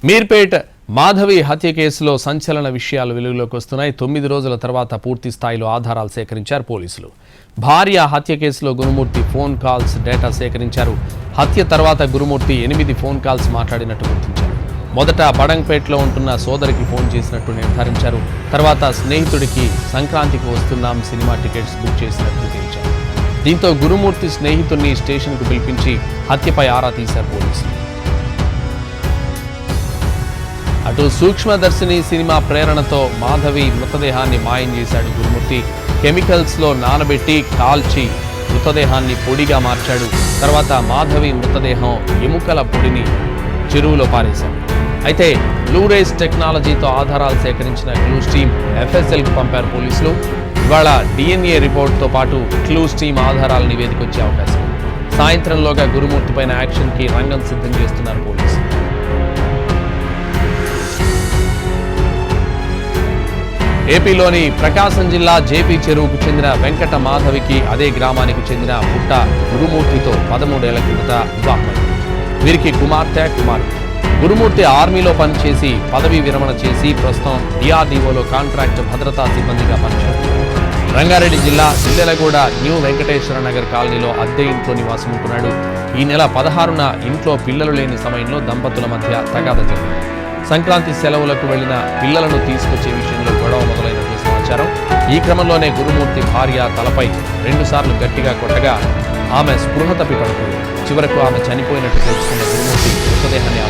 మీర్పేట్ మాధవి హత్య కేసులో సంచలన విషయాలు వెలుగులోకి వస్తున్నాయి. 9 రోజుల తర్వాత పూర్తి స్థాయిలో ఆధారాలు సేకరించారు పోలీసులు. భార్య హత్య కేసులో గురుమూర్తి ఫోన్ కాల్స్ డేటా సేకరించారు. హత్య తర్వాత గురుమూర్తి 8 ఫోన్ కాల్స్ మాట్లాడినట్టు గుర్తించారు. మొదట బడంగ్పేట్లో ఉంటున్న సోదరికి ఫోన్ చేసినట్టు నిర్ధారించారు. తర్వాత స్నేహితుడికి సంక్రాంతికి వస్తున్నాం సినిమా టికెట్స్ బుక్ చేసినట్టు తేల్చారు. దీంతో గురుమూర్తి స్నేహితుడిని స్టేషన్కు పిలిపించి హత్యపై ఆరా తీశారు పోలీసులు. అటు సూక్ష్మదర్శిని సినిమా ప్రేరణతో మాధవి మృతదేహాన్ని మాయం చేశాడు గురుమూర్తి. కెమికల్స్లో నానబెట్టి కాల్చి మృతదేహాన్ని పొడిగా మార్చాడు. తర్వాత మాధవి మృతదేహం ఎముకల పొడిని చెరువులో పారేశాడు. అయితే బ్లూరేస్ టెక్నాలజీతో ఆధారాలు సేకరించిన క్లూస్ టీమ్ FSLకు పంపారు పోలీసులు. ఇవాళ DNA రిపోర్ట్తో పాటు క్లూస్ టీమ్ ఆధారాల నివేదిక వచ్చే అవకాశం. సాయంత్రంలోగా గురుమూర్తిపైన యాక్షన్కి రంగం సిద్ధం చేస్తున్నారు పోలీసులు. ఏపీలోని ప్రకాశం జిల్లా జేపీ చెరువుకు చెందిన వెంకట మాధవికి అదే గ్రామానికి చెందిన పుట్ట గురుమూర్తితో 13 ఏళ్ల కిందట వివాహమైంది. వీరికి కుమార్తె కుమారుడు. గురుమూర్తి ఆర్మీలో పనిచేసి పదవీ విరమణ చేసి ప్రస్తుతం DRDOలో కాంట్రాక్ట్ భద్రతా సిబ్బందిగా పనిచేస్తున్నారు. రంగారెడ్డి జిల్లా ఇల్లెలగూడ న్యూ వెంకటేశ్వర నగర్ కాలనీలో అద్దె ఇంట్లో నివాసం ఉంటున్నాడు. ఈ నెల 16న ఇంట్లో పిల్లలు లేని సమయంలో దంపతుల మధ్య తగాదా జరిగింది. సంక్రాంతి సెలవులకు వెళ్లిన పిల్లలను తీసుకొచ్చే విషయంలో గొడవ మొదలైనట్లు సమాచారం. ఈ క్రమంలోనే గురుమూర్తి భార్య తలపై 2 సార్లు గట్టిగా కొట్టగా ఆమె స్పృహ తప్పి పడుతుంది. చివరకు ఆమె చనిపోయినట్టు తెలుసుకున్న గురుమూర్తి మృతదేహాన్ని